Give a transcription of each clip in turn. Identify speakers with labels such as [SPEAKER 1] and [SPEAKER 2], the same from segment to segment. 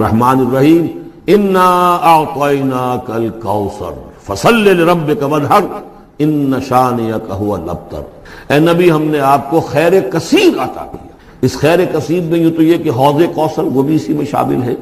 [SPEAKER 1] الرحمن الرحیم انا اعطیناک الکوثر فصل لربک وانحر ان شانئک هو الابتر۔ اے نبی ہم نے آپ کو خیر کثیر عطا کیا۔ اس خیر کثیر میں یوں تو یہ کہ حوض کوثر وہ بھی اسی میں شامل ہے،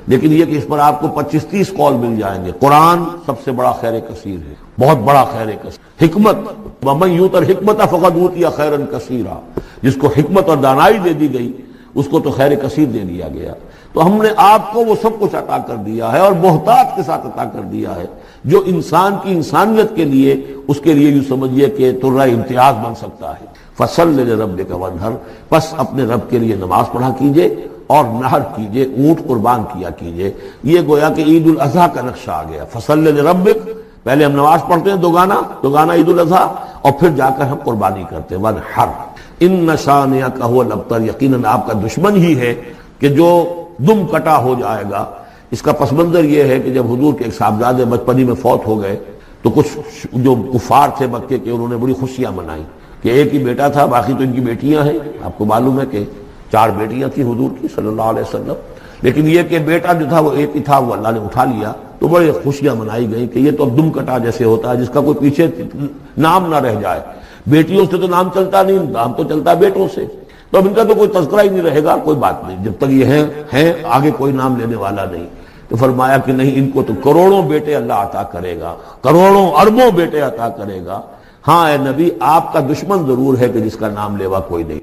[SPEAKER 1] لیکن یہ کہ اس پر آپ کو 25-30 قول مل جائیں گے۔ قرآن سب سے بڑا خیر کثیر ہے، بہت بڑا خیر کثیر۔ حکمت، ومن یؤت الحکمت فقد اوتی خیرا کثیرا، جس کو حکمت اور دانائی دے دی گئی اس کو تو خیر کثیر دے دیا گیا۔ تو ہم نے آپ کو وہ سب کچھ عطا کر دیا ہے، اور محتاط کے ساتھ عطا کر دیا ہے، جو انسان کی انسانیت کے لیے، اس کے لیے یوں سمجھیے کہ ترہ امتیاز بن سکتا ہے۔ فصل لربک وانحر، پس اپنے رب کے لیے نماز پڑھا کیجئے اور نحر کیجئے، اونٹ قربان کیا کیجئے۔ یہ گویا کہ عید الاضحیٰ کا نقشہ آ گیا۔ فصل لربک، پہلے ہم نماز پڑھتے ہیں دوگانا عید الاضحیٰ، اور پھر جا کر ہم قربانی کرتے ہیں۔ وانحر ان شانئک هو الابتر، یقیناً آپ کا دشمن ہی ہے کہ جو دم کٹا ہو جائے گا۔ اس کا پس منظر یہ ہے کہ جب حضور کے ایک صاحبزادے بچپنی میں فوت ہو گئے تو کچھ جو کفار تھے مکے کے، انہوں نے بڑی خوشیاں منائیں کہ ایک ہی بیٹا تھا، باقی تو ان کی بیٹیاں ہیں۔ آپ کو معلوم ہے کہ 4 بیٹیاں تھیں حضور کی صلی اللہ علیہ وسلم، لیکن یہ کہ بیٹا جو تھا وہ ایک ہی تھا، وہ اللہ نے اٹھا لیا، تو بڑے خوشیاں منائی گئیں کہ یہ تو اب دم کٹا جیسے ہوتا ہے جس کا کوئی پیچھے نام نہ رہ جائے۔ بیٹیوں سے تو نام چلتا نہیں، نام تو چلتا بیٹوں سے، تو اب ان کا تو کوئی تذکرہ ہی نہیں رہے گا، کوئی بات نہیں، جب تک یہ ہیں آگے کوئی نام لینے والا نہیں۔ تو فرمایا کہ نہیں، ان کو تو کروڑوں بیٹے اللہ عطا کرے گا، کروڑوں اربوں بیٹے عطا کرے گا۔ ہاں اے نبی، آپ کا دشمن ضرور ہے کہ جس کا نام لیوا کوئی نہیں۔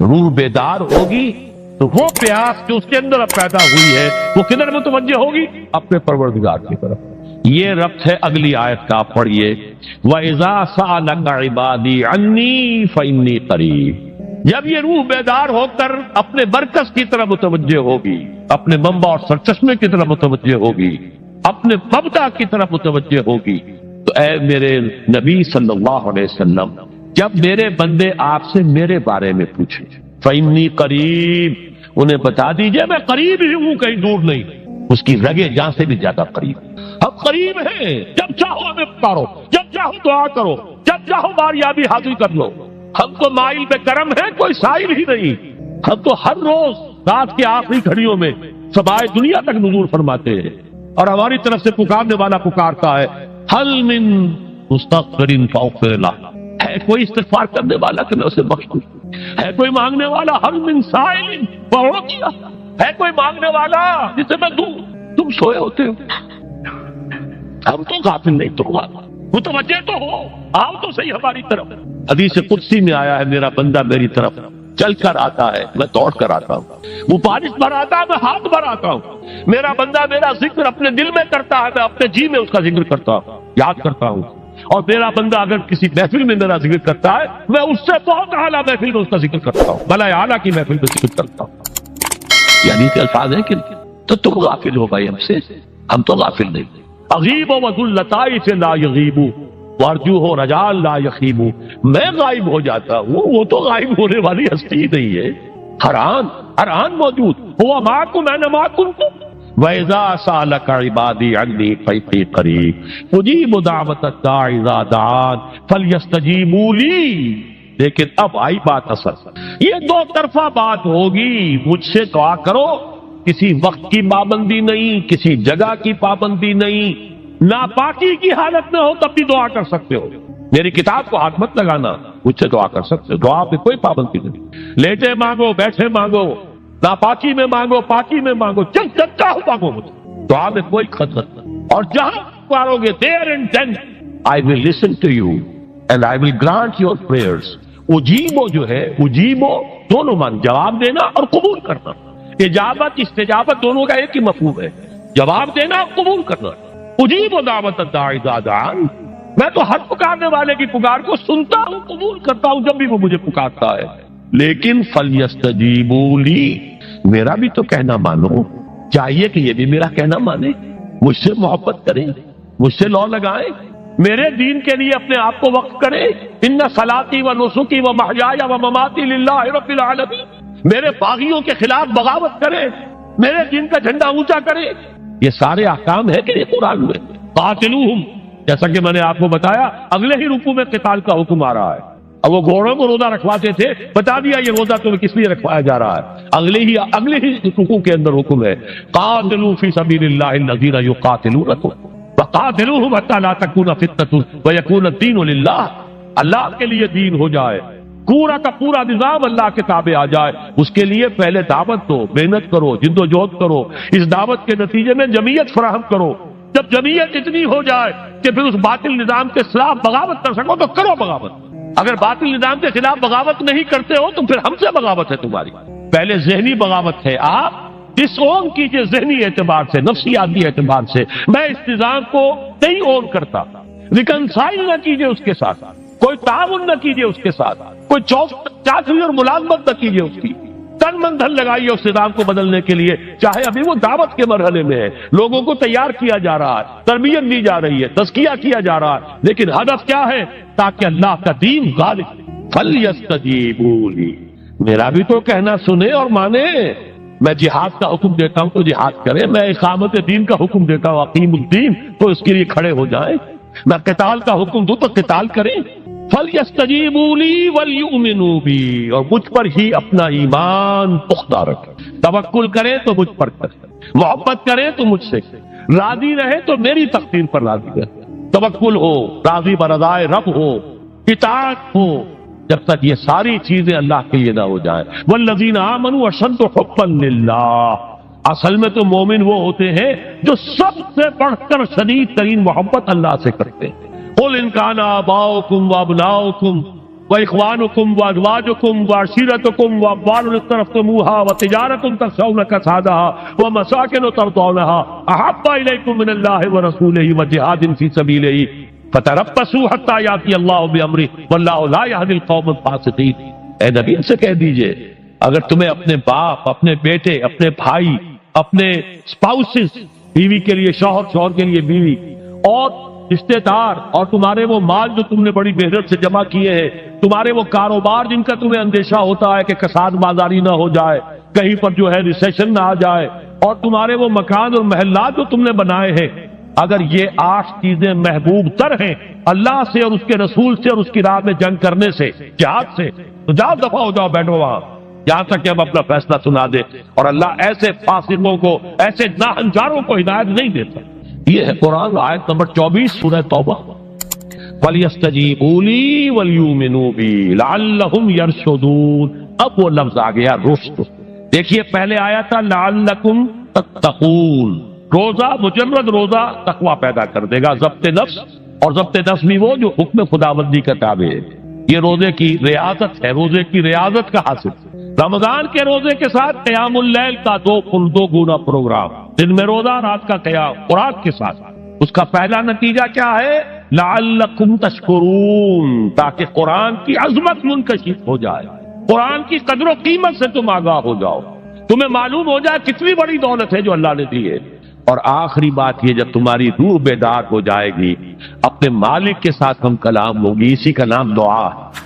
[SPEAKER 2] روح بیدار ہوگی تو وہ پیاس جو اس کے اندر اب پیدا ہوئی ہے وہ کدھر متوجہ ہوگی؟ اپنے پروردگار کی طرف۔ یہ ربط ہے اگلی آیت کا، پڑھیے وَإِذَا سَأَلَكَ عِبَادِي عَنِّي فَإِنِّي قَرِيبٌ۔ جب یہ روح بیدار ہو کر اپنے مرکز کی طرف متوجہ ہوگی، اپنے منبع اور سرچشمے کی طرف متوجہ ہوگی، اپنے مبدا کی طرف متوجہ ہوگی، تو اے میرے نبی صلی اللہ علیہ وسلم، جب میرے بندے آپ سے میرے بارے میں پوچھیں فَإِنِّي قَرِيبٌ، انہیں بتا دیجئے میں قریب ہی ہوں، کہیں دور نہیں، اس کی رگے جان سے بھی زیادہ قریب۔ ہم قریب ہیں، جب چاہو ہمیں پکارو، جب چاہو دعا کرو، جب چاہو باریابی حاصل کر لو۔ ہم تو مائل پہ کرم ہے، کوئی سائل ہی نہیں۔ ہم تو ہر روز رات کے آخری گھڑیوں میں سمائے دنیا تک نزول فرماتے ہیں، اور ہماری طرف سے پکارنے والا پکارتا ہے حل من مستغفر فاغفر لہ، ہے کوئی استغفار کرنے والا کہ میں اسے بخش دوں، ہے کوئی مانگنے والا حل من سائل فاعطیہ، ہے کوئی مانگنے والا جسے میں دوں۔ تم سوئے ہوتے ہو، ہم تو غافل نہیں، تو متوجہ تو ہو، آؤ تو صحیح ہماری طرف۔ حدیث قدسی میں آیا ہے میرا بندہ میری طرف چل کر آتا ہے، میں دوڑ کر آتا ہوں، وہ بارش بھراتا ہے، میں ہاتھ بھراتا ہوں، میرا بندہ میرا ذکر اپنے دل میں کرتا ہے، میں اپنے جی میں اس کا ذکر کرتا ہوں، یاد کرتا ہوں، اور میرا بندہ اگر کسی محفل میں میرا ذکر کرتا ہے، میں اس سے بہت اعلیٰ محفل میں اس کا ذکر کرتا ہوں، بلائے اعلیٰ کی محفل میں ذکر کرتا ہوں۔ یعنی کہ الفاظ ہیں کہ تو تم غافل ہو بھائی ہم سے، ہم تو غافل نہیں۔ اغیب و ذلطائف لا یغیب وارجو ہو رجال لا یخیب، میں غائب ہو جاتا ہوں، وہ تو غائب ہونے والی ہستی نہیں ہے، ہر آن موجود، ہوا معکم اینما کنتم وَإِذَا سَأَلَكَ عِبَادِي عَنِّي فَإِنِّي قَرِيبٌ أُجِيبُ دَعْوَةَ الدَّاعِ إِذَا دَعَانِ فَلْيَسْتَجِيبُوا لِي۔ لیکن اب آئی بات اصل، یہ دو طرفہ بات ہوگی، مجھ سے دعا کرو، کسی وقت کی پابندی نہیں، کسی جگہ کی پابندی نہیں، ناپاکی کی حالت میں ہو تب بھی دعا کر سکتے ہو، میری کتاب کو ہاتھ مت لگانا، مجھ سے دعا کر سکتے ہو، دعا پہ کوئی پابندی نہیں، لیٹے مانگو، بیٹھے مانگو، ناپاکی میں مانگو، پاکی میں مانگو، جب چاہو مانگو، مجھے دعا میں کوئی خطرت نہیں، اور جہاں پکارو گے there and then I will listen to you and I will grant your prayers۔ اجیبو جو ہے، اجیبو دونوں مان، جواب دینا اور قبول کرنا، اجابت استجابت دونوں کا ایک ہی مفہوم ہے، جواب دینا اور قبول کرنا۔ اجیبو دعوت الداعی اذا دعان، میں تو ہر پکارنے والے کی پکار کو سنتا ہوں، قبول کرتا ہوں جب بھی وہ مجھے پکارتا ہے، لیکن فَلْيَسْتَجِيبُوا لِي، میرا بھی تو کہنا مانو، چاہیے کہ یہ بھی میرا کہنا مانے، مجھ سے محبت کریں، مجھ سے لو لگائیں، میرے دین کے لیے اپنے آپ کو وقف کریں۔ ان صلاتی و نسکی و محیایا و مماتی للہ رب العالمین، میرے باغیوں کے خلاف بغاوت کریں، میرے دین کا جھنڈا اونچا کریں، یہ سارے احکام ہے کہ یہ قرآن میں۔ قاتلوہم، جیسا کہ میں نے آپ کو بتایا اگلے ہی رکوع میں قتال کا حکم آ رہا ہے، اب وہ گھوڑوں کو روزہ رکھواتے تھے، بتا دیا یہ روزہ تمہیں کس لیے رکھوایا جا رہا ہے، اگلے ہی رکوع کے اندر حکم ہے قاتلوا فی سبیل اللہ الذین یقاتلونکم وقاتلوہم حتی لا تکون فتنۃ ویکون الدین للہ، اللہ کے لیے دین ہو جائے، پورا کا پورا نظام اللہ کے تابع آ جائے، اس کے لیے پہلے دعوت دو، محنت کرو، جد و جہد کرو، اس دعوت کے نتیجے میں جمعیت فراہم کرو، جب جمعیت اتنی ہو جائے کہ پھر اس باطل نظام کے خلاف بغاوت کر سکو تو کرو بغاوت، اگر باطل نظام کے خلاف بغاوت نہیں کرتے ہو تو پھر ہم سے بغاوت ہے تمہاری، پہلے ذہنی بغاوت ہے، آپ ڈس اون کیجئے ذہنی اعتبار سے، نفسیاتی اعتبار سے، میں اس نظام کو نہیں اون کرتا، ریکنسائل نہ کیجئے اس کے ساتھ، کوئی تعاون نہ کیجئے اس کے ساتھ، کوئی چاچری اور ملازمت نہ کیجئے اس کی، تن من دھن لگائیے اس نظام کو بدلنے کے لیے، چاہے ابھی وہ دعوت کے مرحلے میں ہے، لوگوں کو تیار کیا جا رہا ہے، تربیت دی جا رہی ہے، تزکیہ کیا جا رہا ہے، لیکن ہدف کیا ہے؟ تاکہ اللہ کا دین غالب۔ فَلْيَسْتَجِيبُوا لِي، میرا بھی تو کہنا سنیں اور مانیں، میں جہاد کا حکم دیتا ہوں تو جہاد کریں، میں اقامت دین کا حکم دیتا ہوں اقیم الدین تو اس کے لیے کھڑے ہو جائیں، میں قتال کا حکم دوں تو قتال کریں۔ فَلْيَسْتَجِيبُوا لِي وَلْيُؤْمِنُوا بِي، اور مجھ پر ہی اپنا ایمان پختہ رکھیں، توکل کریں تو مجھ پر کریں، محبت کریں تو مجھ سے، راضی رہے تو میری تقدیر پر راضی رہے، توکل ہو، راضی برضائے رب ہو، اطاعت ہو، جب تک یہ ساری چیزیں اللہ کے لیے نہ ہو جائیں۔ وَالَّذِينَ آمَنُوا أَشَدُّ حُبًّا لِلَّهِ، اصل میں تو مومن وہ ہوتے ہیں جو سب سے بڑھ کر شدید ترین محبت اللہ سے کرتے ہیں۔ قُلْ إِنْ كَانَ آبَاؤُكُمْ وَأَبْنَاؤُكُمْ وَإِخْوَانُكُمْ وَأَزْوَاجُكُمْ وَعَشِيرَتُكُمْ وَأَمْوَالٌ اقْتَرَفْتُمُوهَا وَتِجَارَةٌ تَخْشَوْنَ كَسَادَهَا وَمَسَاكِنُ تَرْضَوْنَهَا أَحَبَّ إِلَيْكُم مِّنَ اللَّهِ وَرَسُولِهِ وَجِهَادٍ فِي سَبِيلِهِ فَتَرَبَّصُوا حَتَّىٰ يَأْتِيَ اللَّهُ بِأَمْرِهِ وَاللَّهُ لَا يَهْدِي الْقَوْمَ الْفَاسِقِينَ۔ اے نبی سے کہہ دیجئے اگر تمہیں اپنے باپ، اپنے بیٹے، اپنے بھائی، اپنے اسپاؤسز، بیوی کے لیے شوہر، شوہر کے لیے بیوی، اور رشتے دار، اور تمہارے وہ مال جو تم نے بڑی محنت سے جمع کیے ہیں، تمہارے وہ کاروبار جن کا تمہیں اندیشہ ہوتا ہے کہ کساد بازاری نہ ہو جائے، کہیں پر جو ہے ریسیشن نہ آ جائے، اور تمہارے وہ مکان اور محلات جو تم نے بنائے ہیں، اگر یہ 8 چیزیں محبوب تر ہیں اللہ سے اور اس کے رسول سے اور اس کی راہ میں جنگ کرنے سے، جہاد سے، تو جاؤ دفعہ ہو جاؤ، بیٹھو وہاں، یہاں تک کہ ہم اپنا فیصلہ سنا دے، اور اللہ ایسے فاسقوں کو، ایسے ناہنجاروں کو ہدایت نہیں دیتا۔ یہ ہے قرآن آیت نمبر 24 سورہ توبہ۔ فَلْيَسْتَجِيبُوا لِي وَلْيُؤْمِنُوا بِي لَعَلَّهُمْ يَرْشُدُونَ، اب وہ لفظ آ گیا رشد۔ دیکھیے پہلے آیا تھا لَعَلَّكُمْ تَتَّقُونَ، روزہ، مجرد روزہ تقوی پیدا کر دے گا، ضبط نفس، اور ضبط نفس بھی وہ جو حکم خداوندی کا تابع ہے، یہ روزے کی ریاضت ہے، روزے کی ریاضت کا حاصل۔ رمضان کے روزے کے ساتھ قیام اللیل کا دو گنا پروگرام، دن میں روزہ، رات کا قیام قرآن کے ساتھ۔ اس کا پہلا نتیجہ کیا ہے؟ لعلکم تشکرون، تاکہ قرآن کی عظمت منکشف ہو جائے، قرآن کی قدر و قیمت سے تم آگاہ ہو جاؤ، تمہیں معلوم ہو جائے کتنی بڑی دولت ہے جو اللہ نے دی ہے۔ اور آخری بات یہ، جب تمہاری روح بیدار ہو جائے گی، اپنے مالک کے ساتھ ہم کلام ہوگی، اسی کا نام دعا ہے۔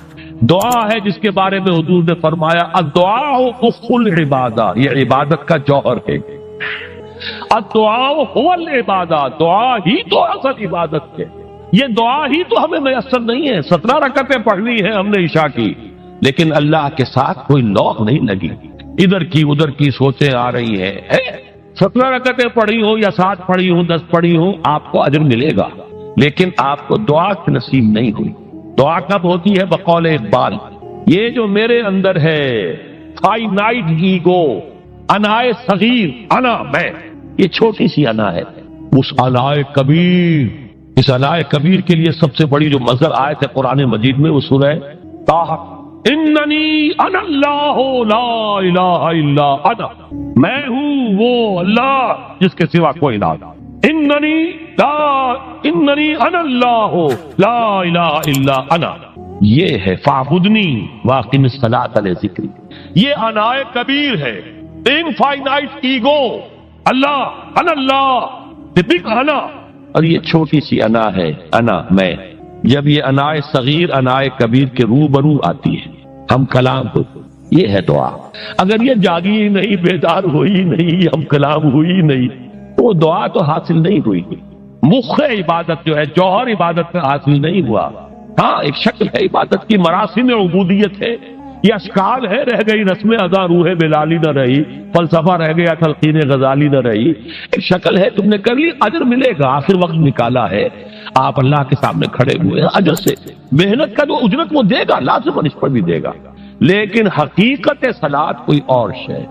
[SPEAKER 2] دعا ہے جس کے بارے میں حضور نے فرمایا الدعاء اخ العبادہ، یہ عبادت کا جوہر ہے۔ الدعاء هو العبادہ، دعا ہی تو اصل عبادت ہے۔ یہ دعا ہی تو ہمیں میسر نہیں ہے، 17 رکعتیں پڑھنی ہیں ہم نے عشاء کی، لیکن اللہ کے ساتھ کوئی لوگ نہیں لگی، ادھر کی ادھر کی سوچیں آ رہی ہیں۔ 17 رکعتیں پڑھی ہوں یا 7 پڑھی ہوں، 10 پڑھی ہوں، آپ کو اجر ملے گا، لیکن آپ کو دعا کی نصیب نہیں ہوئی۔ دعا کب ہوتی ہے؟ بقول اقبال، یہ جو میرے اندر ہے فائنائٹ ایگو، انائے صغیر، انا میں، یہ چھوٹی سی انا ہے، اس انائے کبیر، اس انائے کبیر کے لیے سب سے بڑی جو مظہر آیت ہے قرآن مجید میں وہ سورہ طٰہٰ، اننی انا اللہ لا الہ الا انا، میں ہوں وہ اللہ جس کے سوا کوئی نہ، اننی انا اللہ لا الہ الا انا، یہ ہے فاعبدنی واقم الصلاۃ لذکری، یہ انائے کبیر ہے، infinite ego, Allah the big انا، اور یہ چھوٹی سی انا ہے، انا میں۔ جب یہ انائے صغیر انائے کبیر کے روبرو آتی ہے، ہم کلام کو، یہ ہے دعا۔ اگر یہ جاگی ہی نہیں، بیدار ہوئی نہیں، ہم کلام ہوئی نہیں، تو وہ دعا تو حاصل نہیں ہوئی، مخ عبادت جو ہے، جوہر عبادت میں حاصل نہیں ہوا۔ ہاں ایک شکل ہے عبادت کی، مراسم عبودیت ہے، یہ اشکال ہے، رہ گئی رسم ادا روح بلالی نہ رہی، فلسفہ رہ گیا تلقین غزالی نہ رہی، ایک شکل ہے تم نے کر لی، اجر ملے گا، آخر وقت نکالا ہے، آپ اللہ کے سامنے کھڑے ہوئے اجر سے، محنت کا جو اجرت وہ دے گا، لازم اس پر بھی دے گا، لیکن حقیقت صلاۃ کوئی اور شے۔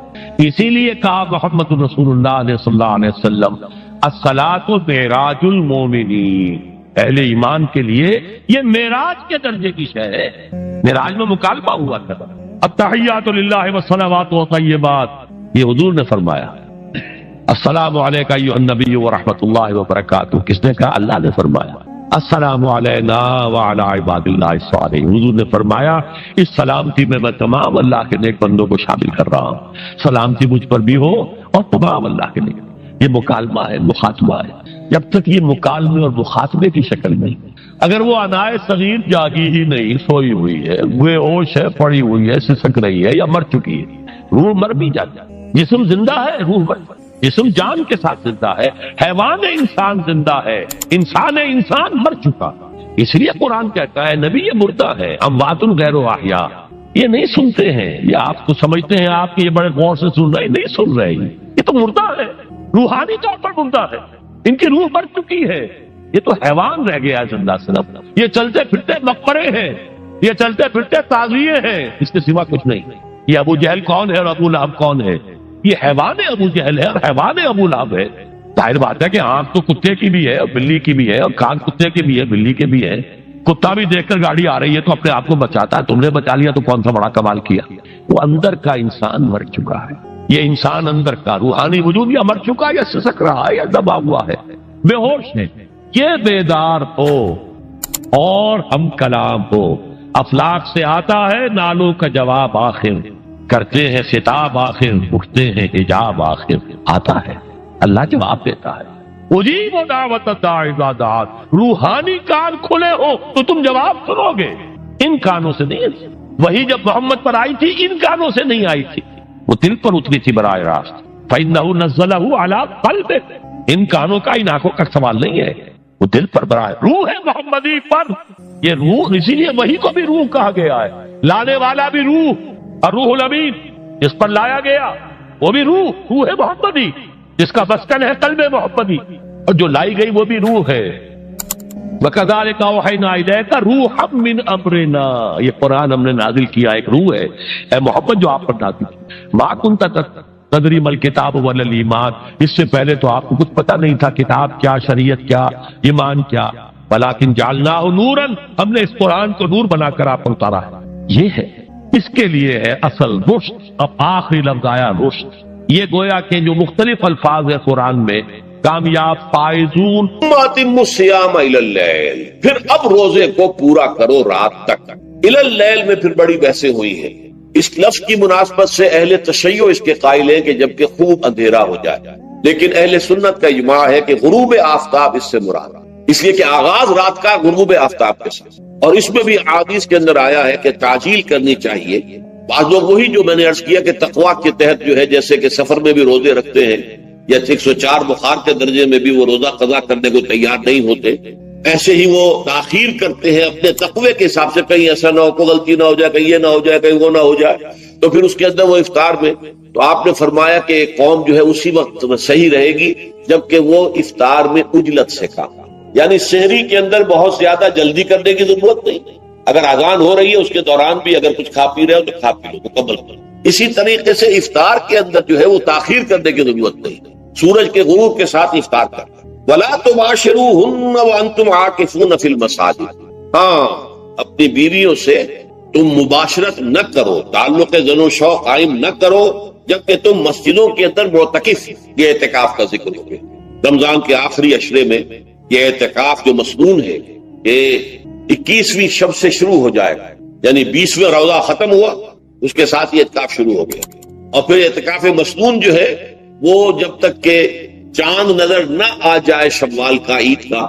[SPEAKER 2] اسی لیے کہا محمد رسول اللہ صلی اللہ علیہ وسلم الصلاۃ معراج المومنین، اہل ایمان کے لیے یہ معراج کے درجے کی شے ہے، معراج میں مکالمہ ہوا تھا، التحیات للہ والصلوات والطیبات، یہ حضور نے فرمایا، السلام علیک ایھا النبی ورحمۃ اللہ وبرکاتہ، کس نے کہا؟ اللہ نے فرمایا، السلام علینا وعلی عباد اللہ الصالحین، حضور نے فرمایا اس سلامتی میں تمام اللہ کے نیک بندوں کو شامل کر رہا ہوں، سلامتی مجھ پر بھی ہو اور تمام اللہ کے نیک، یہ مکالمہ ہے، مخاطبہ ہے، جب تک یہ مکالمے اور مخاطبے کی شکل نہیں، اگر وہ انائے صغیر جاگی ہی نہیں، سوئی ہوئی ہے، وہ ہوش ہے، پڑی ہوئی ہے، سسک رہی ہے یا مر چکی ہے، روح مر بھی جاتا ہے، جسم زندہ ہے، روح مر، جسم جان کے ساتھ زندہ ہے، حیوان انسان زندہ ہے، انسان مر چکا، اس لیے قرآن کہتا ہے نبی یہ مردہ ہے، اموات غیر احیاء، یہ نہیں سنتے ہیں، یہ آپ کو سمجھتے ہیں آپ کے یہ بڑے غور سے سن رہے ہیں، نہیں سن رہے ہیں، یہ تو مردہ ہے، روحانی طور پر مردہ ہے، ان کی روح مر چکی ہے، یہ تو حیوان رہ گیا ہے زندہ صرف، یہ چلتے پھرتے مقبرے ہیں، یہ چلتے پھرتے تعزیے ہیں، اس کے سوا کچھ نہیں۔ یہ ابو جہل کون ہے اور ابو لہب کون ہے؟ یہ حیوان ابو جہل ہے اور حیوان ابو لہب ہے۔ ظاہر بات ہے کہ آنکھ تو کتے کی بھی ہے اور بلی کی بھی ہے اور کان کتے کی بھی ہے، بلی کے بھی ہے، کتا بھی دیکھ کر گاڑی آ رہی ہے تو اپنے آپ کو بچاتا ہے، تم نے بچا لیا تو کون سا بڑا کمال کیا۔ وہ اندر کا انسان مر چکا ہے، یہ انسان اندر کا روحانی وجود یا مر چکا یا سسک رہا ہے یا دبا ہوا ہے، بے ہوش ہے، یہ بیدار ہو اور ہم کلام ہو، افلاک سے آتا ہے نالوں کا جواب آخر، کرتے ہیں خطاب آخر، اٹھتے ہیں حجاب آخر، آتا ہے اللہ جواب دیتا ہے۔ اجیب دعوت الداعی اذا دعان، روحانی کان کھلے ہو تو تم جواب سنو گے، ان کانوں سے نہیں، وہی جب محمد پر آئی تھی ان کانوں سے نہیں آئی تھی، وہ دل پر اتری تھی براہ راست، فإنہ نزلہ علی قلبک، ان کانوں کا ان آنکھوں کا سوال نہیں ہے، وہ دل پر براہ، روح ہے محمدی پر، یہ روح، اسی لیے وہی کو بھی روح کہا گیا ہے، لانے والا بھی روح، اور روح الامین جس پر لایا گیا وہ بھی روح ہے محمدی، جس کا مسکن ہے قلب محمدی، اور جو لائی گئی وہ بھی روح ہے۔ وَكَذَلِكَ أَوْحَيْنَا إِلَيْكَ رُوحًا مِّنْ أَمْرِنَا، یہ قرآن ہم نے نازل کیا، ایک روح ہے اے محمد جو آپ پر نازل کی، مَا كُنْتَ تَدْرِي مَا الْكِتَابُ وَلَا الْإِيمَانُ، اس سے پہلے تو آپ کو کچھ پتہ نہیں تھا، کتاب کیا، شریعت کیا، ایمان کیا، وَلَكِنْ جَعَلْنَاهُ نُورًا، ہم نے اس قرآن کو نور بنا کر آپ پر اتارا ہے، یہ ہے، اس کے لیے ہے اصل رشد۔ اب آخری لفظ آیا رشد، یہ گویا کہ جو مختلف الفاظ ہے قرآن میں، کامیاب، فائزون،
[SPEAKER 1] اتموا الصیام الی اللیل، پھر اب روزے کو پورا کرو رات تک، الی اللیل میں پھر بڑی بحثیں ہوئی ہیں، اس لفظ کی مناسبت سے اہل تشیع اس کے قائل ہیں کہ جبکہ خوب اندھیرا ہو جائے، لیکن اہل سنت کا اجماع ہے کہ غروب آفتاب اس سے مراد، اس لیے کہ آغاز رات کا غروب آفتاب کے ساتھ، اور اس میں بھی احادیث کے اندر آیا ہے کہ تعجیل کرنی چاہیے۔ بعض لوگ وہی جو میں نے عرض کیا کہ تقویٰ کے تحت جو ہے جیسے کہ سفر میں بھی روزے رکھتے ہیں یا 104 بخار کے درجے میں بھی وہ روزہ قضا کرنے کو تیار نہیں ہوتے، ایسے ہی وہ تاخیر کرتے ہیں اپنے تقوی کے حساب سے، کہیں ایسا نہ ہو، کوئی غلطی نہ ہو جائے، کہیں یہ نہ ہو جائے، کہیں وہ نہ ہو جائے، تو پھر اس کے اندر وہ افطار میں، تو آپ نے فرمایا کہ قوم جو ہے اسی وقت صحیح رہے گی جبکہ وہ افطار میں عجلت سے کھا، یعنی سحری کے اندر بہت زیادہ جلدی کرنے کی ضرورت نہیں، اگر اذان ہو رہی ہے اس کے دوران بھی اگر کچھ کھا پی رہے ہو تو کھا پی لو، مکمل کرو۔ اسی طریقے سے افطار کے اندر جو ہے وہ تاخیر کرنے کی ضرورت نہیں، سورج کے غروب کے ساتھ افطار کرنا۔ وَلَا تُبَاشِرُوهُنَّ وَأَنْتُمْ عَاكِفُونَ فِي الْمَسَاجِدِ، ہاں اپنی بیویوں سے تم مباشرت نہ کرو، تعلق زن و شوق قائم نہ کرو جبکہ تم مسجدوں کے اندر معتکف، یہ اعتکاف کا ذکر ہو گیا۔ رمضان کے آخری عشرے میں یہ اعتکاف جو مسنون ہے یہ 21ویں شب سے شروع ہو جائے گا، یعنی 20واں روزہ ختم ہوا اس کے ساتھ یہ اعتکاف شروع ہو گیا، اور پھر اعتکاف مسنون جو ہے وہ جب تک کہ چاند نظر نہ آ جائے شوال کا، عید کا،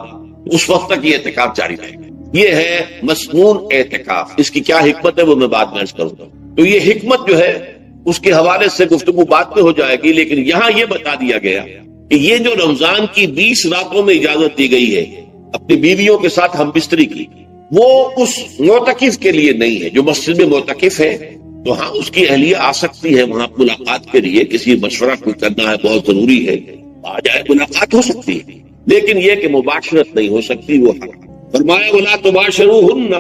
[SPEAKER 1] اس وقت تک یہ اعتکاف جاری رہے گا۔ یہ ہے مسنون اعتکاف، اس کی کیا حکمت ہے وہ میں بعد میں عرض کروں گا، تو یہ حکمت جو ہے اس کے حوالے سے گفتگو بعد میں ہو جائے گی، لیکن یہاں یہ بتا دیا گیا کہ یہ جو رمضان کی 20 راتوں میں اجازت دی گئی ہے اپنی بیویوں کے ساتھ ہم بستری کی،
[SPEAKER 3] وہ اس معتکف کے لیے نہیں ہے جو مسجد میں معتکف ہے، تو ہاں اس کی اہلیہ آ سکتی ہے وہاں ملاقات کے لیے، کسی مشورہ کوئی کرنا ہے بہت ضروری ہے، آ جائے، ملاقات ہو سکتی ہے، لیکن یہ کہ مباشرت نہیں ہو سکتی، وہ حرام۔ فرمایا وَلَا تُبَاشِرُوهُنَّ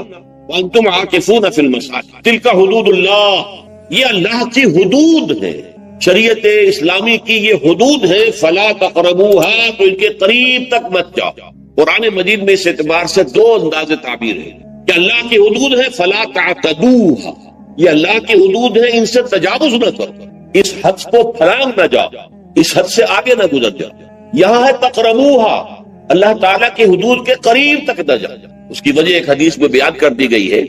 [SPEAKER 3] وَأَنْتُمْ عَاكِفُونَ فِي الْمَسَاجِدِ تِلْكَ حُدُودُ اللَّهِ، یہ اللہ کی حدود ہے، شریعت اسلامی کی یہ حدود ہے، فَلَا تَقْرَبُوهَا، تو ان کے قریب تک مت جاؤ۔ قرآن مجید میں اس اعتبار سے دو انداز تعبیر ہے کہ اللہ کی حدود ہے فَلَا تَعْتَدُوهَا، یہ اللہ کی حدود ہے، ان سے تجاوز نہ کرو، اس حد کو پھلانگ نہ جاؤ، اس حد سے آگے نہ گزر جاؤ۔ یہاں ہے تقربوها، اللہ تعالیٰ کی حدود کے قریب تک نہ جاؤ۔ اس کی وجہ ایک حدیث میں بیان کر دی گئی ہے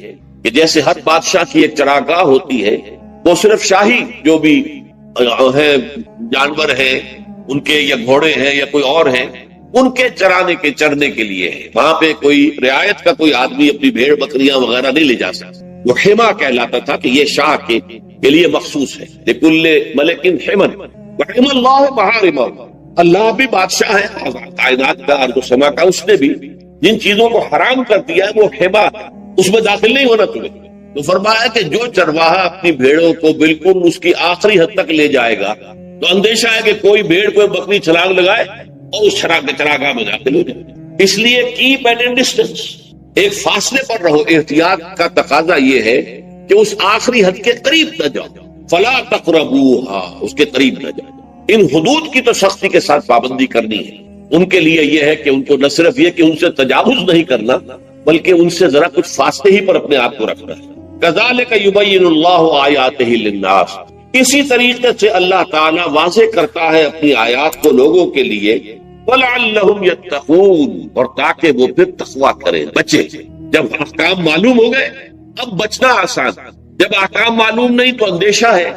[SPEAKER 3] کہ جیسے ہر بادشاہ کی ایک چراگاہ ہوتی ہے، وہ صرف شاہی جو بھی ہے جانور ہیں ان کے، یا گھوڑے ہیں یا کوئی اور ہیں، ان کے چرانے کے چرنے کے لیے ہے، وہاں پہ کوئی رعایت کا کوئی آدمی اپنی بھیڑ بکریاں وغیرہ نہیں لے جا سکتا، وہ حما کہلاتا تھا کہ یہ شاہ کے لیے مخصوص ہے، لکل ملک حمن وحم اللہ محارمہ، اللہ بھی بادشاہ ہے کائنات کا، ارض و سما کا، اس نے بھی جن چیزوں کو حرام کر دیا ہے وہ حما ہے، اس میں داخل نہیں ہونا تمہیں۔ تو فرمایا کہ جو چرواہا اپنی بھیڑوں کو بالکل اس کی آخری حد تک لے جائے گا تو اندیشہ ہے کہ کوئی بھیڑ کوئی بکری چھلانگ لگائے اور اس چراگاہ میں داخل ہو جائے، اس لیے کیپ ایٹ اے ڈسٹینس، ایک فاصلے پر رہو۔ احتیاط کا تقاضا یہ ہے کہ اس آخری حد کے قریب نہ جاؤ، فلا تقربوها، اس کے قریب نہ جاؤ۔ ان حدود کی تو سختی کے ساتھ پابندی کرنی ہے، ان کے لیے یہ ہے کہ ان کو نہ صرف یہ کہ ان سے تجاوز نہیں کرنا، بلکہ ان سے ذرا کچھ فاصلے ہی پر اپنے آپ کو رکھنا ہے۔ کذالک یبین اللہ آیاتہ للناس، اسی طریقے سے اللہ تعالیٰ واضح کرتا ہے اپنی آیات کو لوگوں کے لیے، وَلَعَلَّهُمْ يَتَّقُونَ، اور تاکہ وہ پھر تقویٰ کریں، بچے۔ جب احکام معلوم ہو گئے اب بچنا آسان، جب احکام معلوم نہیں تو اندیشہ ہے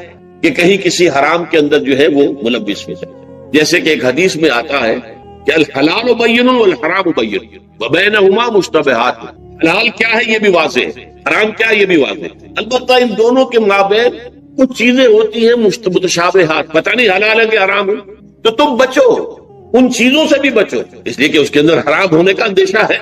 [SPEAKER 3] کہ کہیں کسی حرام کے اندر جو ہے وہ ملوث ہو جائے۔ جیسے کہ ایک حدیث میں آتا ہے کہ الحلال بین والحرام بین وبینہما مشتبہات، حلال کیا ہے یہ بھی واضح ہے، حرام کیا ہے یہ بھی واضح ہے، البتہ ان دونوں کے مابین کچھ چیزیں ہوتی ہیں متشابہات، پتہ نہیں حلال ہے کہ حرام ہے، تو تم بچو، ان چیزوں سے بھی بچو، اس لیے کہ اس کے اندر حرام ہونے کا اندیشہ ہے،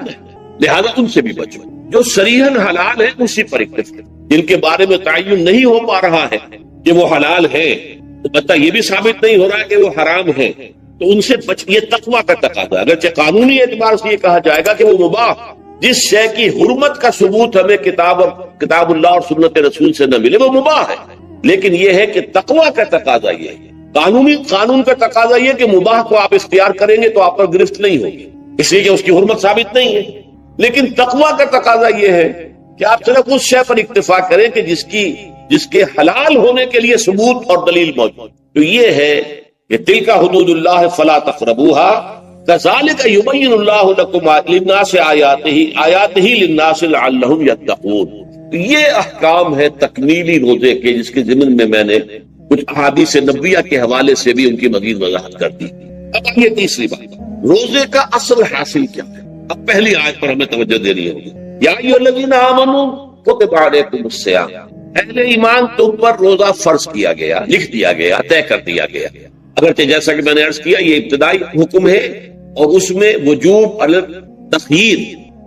[SPEAKER 3] لہذا ان سے بھی بچو۔ جو صریحاً حلال ہے اسی پر اکتفا، جن کے بارے میں تعین نہیں ہو پا رہا ہے کہ وہ حلال ہے، البتہ یہ بھی ثابت نہیں ہو رہا ہے کہ وہ حرام ہے، تو ان سے یہ تقویٰ کا تقاضا ہے۔ اگرچہ قانونی اعتبار سے یہ کہا جائے گا کہ وہ مباح، جس شے کی حرمت کا ثبوت ہمیں کتاب اللہ اور سنت رسول سے نہ ملے وہ مباح ہے، لیکن یہ ہے کہ تقویٰ کا تقاضا یہ ہے، قانون کا تقاضا یہ کہ مباح کو آپ اختیار کریں گے تو آپ پر گرفت نہیں ہوگی، اس لیے کہ اس کی حرمت ثابت نہیں ہے، لیکن تقویٰ کا تقاضا یہ ہے کہ آپ صرف اس شے پر اکتفا کریں کہ جس کے حلال ہونے کے لیے ثبوت اور دلیل موجود، تو یہ ہے کہ تلک حدود اللہ فلا تقربوها کذالک یبین اللہ لکم للناس آیاتہ للناس لعلہم یتقون۔ یہ احکام ہے تکمیلی روزے کے، جس کے ضمن میں میں نے کچھ احادیث نبویہ کے حوالے سے بھی ان کی مزید وضاحت کر دی۔ اب یہ تیسری بات، روزے کا اصل حاصل کیا ہے؟ اب پہلی آیت پر ہمیں توجہ دینی ہوگی، یا ایھا الذین آمنوا کتب علیکم الصیام، اہل ایمان تم پر روزہ فرض کیا گیا، لکھ دیا گیا، طے کر دیا گیا، اگرچہ جیسا کہ میں نے عرض کیا یہ ابتدائی حکم ہے اور اس میں وجوب علی التخییر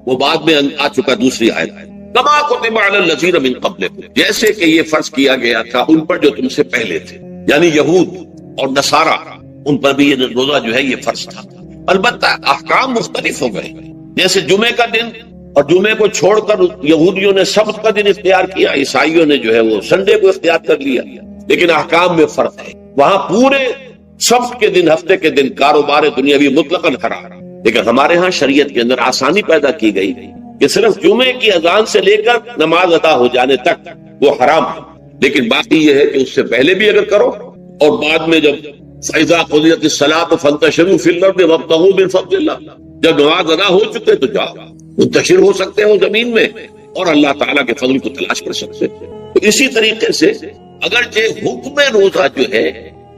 [SPEAKER 3] وہ بعد میں آ چکا دوسری آیت، کما کتب علی الذین من قبلکم، جیسے کہ یہ فرض کیا گیا تھا ان پر جو تم سے پہلے تھے، یعنی یہود اور نصارہ، ان پر بھی یہ روزہ جو ہے یہ فرض تھا، البتہ احکام مختلف ہو گئے، جیسے جمعے کا دن اور جمعے کو چھوڑ کر یہودیوں نے سبت کا دن اختیار کیا، عیسائیوں نے جو ہے وہ سنڈے کو اختیار کر لیا، لیکن احکام میں فرق ہے، وہاں پورے سبت کے دن، ہفتے کے دن کاروبار دنیاوی مطلقاً حرام، لیکن ہمارے ہاں شریعت کے اندر آسانی پیدا کی گئی کہ صرف جمعے کی اذان سے لے کر نماز ادا ہو جانے تک وہ حرام ہے، لیکن باقی یہ ہے کہ اس سے پہلے بھی اگر کرو اور بعد میں جب فَإِذَا قُضِيَتِ الصَّلَاةُ فَانتَشِرُوا فِي الْأَرْضِ وَابْتَغُوا مِن فَضْلِ اللَّهِ، جب نماز ادا ہو چکے تو جاؤ منتشر ہو سکتے ہو زمین میں اور اللہ تعالیٰ کے فضل کو تلاش کر سکتے ہو۔ تو اسی طریقے سے اگرچہ حکم روزہ جو ہے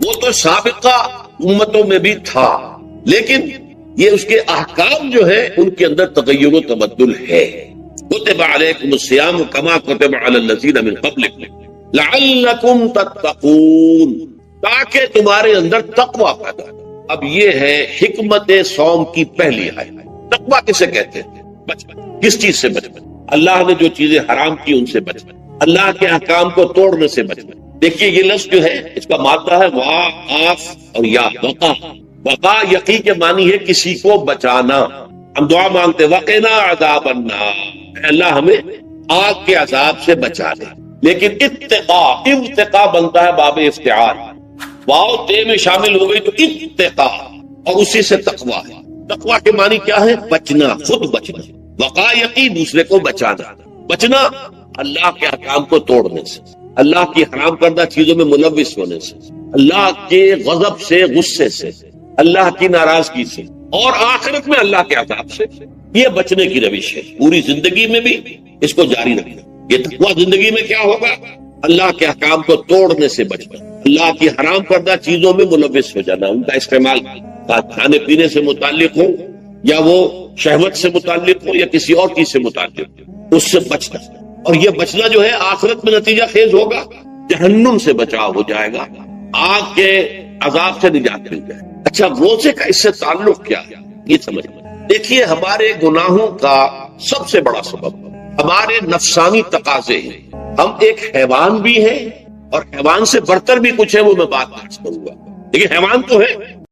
[SPEAKER 3] وہ تو سابقہ امتوں میں بھی تھا، لیکن یہ اس کے احکام جو ہے ان کے اندر تغیر و تبدل ہے۔ کتب علیکم الصیام کما کتب علی الذین من قبلکم لعلکم تتقون، تاکہ تمہارے اندر تقوی پیدا ہو۔ اب یہ ہے حکمت صوم کی پہلی آیت۔ تقوی کسے کہتے ہیں؟ بچپن، کس چیز سے بچپن؟ اللہ نے جو چیزیں حرام کی ان سے بچنا، اللہ کے احکام کو توڑنے سے بچنا۔ دیکھیے یہ لفظ جو ہے اس کا مادہ ہے وا، آف اور یا، وقا۔ وقا یقی کے معنی ہے کسی کو بچانا۔ ہم دعا مانگتے وقنا عذاب النار، اے اللہ ہمیں آگ کے عذاب سے بچا دے۔ لیکن اتقا بنتا ہے باب افتعال، واو تے میں شامل ہو گئی تو اتقا، اور اسی سے تقویٰ ہے۔ تقویٰ کے معنی کیا ہے؟ بچنا، خود بچنا۔ وقا یقی دوسرے کو بچانا، بچنا اللہ کے احکام کو توڑنے سے، اللہ کی حرام کردہ چیزوں میں ملوث ہونے سے، اللہ کے غضب سے، غصے سے، اللہ کی ناراضگی سے، اور آخرت میں اللہ کے عذاب سے۔ یہ بچنے کی روش ہے، پوری زندگی میں بھی اس کو جاری رکھنا۔ یہ تقویٰ زندگی میں کیا ہوگا؟ اللہ کے احکام کو توڑنے سے بچنا، اللہ کی حرام کردہ چیزوں میں ملوث ہو جانا، ان کا استعمال کھانے پینے سے متعلق ہو یا وہ شہوت سے متعلق ہو یا کسی اور چیز سے متعلق ہو، اس سے بچنا۔ اور یہ بچنا جو ہے آخرت میں نتیجہ خیز ہوگا، جہنم سے بچاؤ ہو جائے گا، آگ کے عذاب سے نجات مل جائے۔ اچھا روزے کا اس سے تعلق کیا ہے یہ سمجھ لیں۔ دیکھیے ہمارے گناہوں کا سب سے بڑا سبب ہمارے نفسانی تقاضے ہیں۔ ہم ایک حیوان بھی ہیں اور حیوان سے برتر بھی کچھ ہے، وہ میں بات کروں گا، لیکن حیوان تو ہے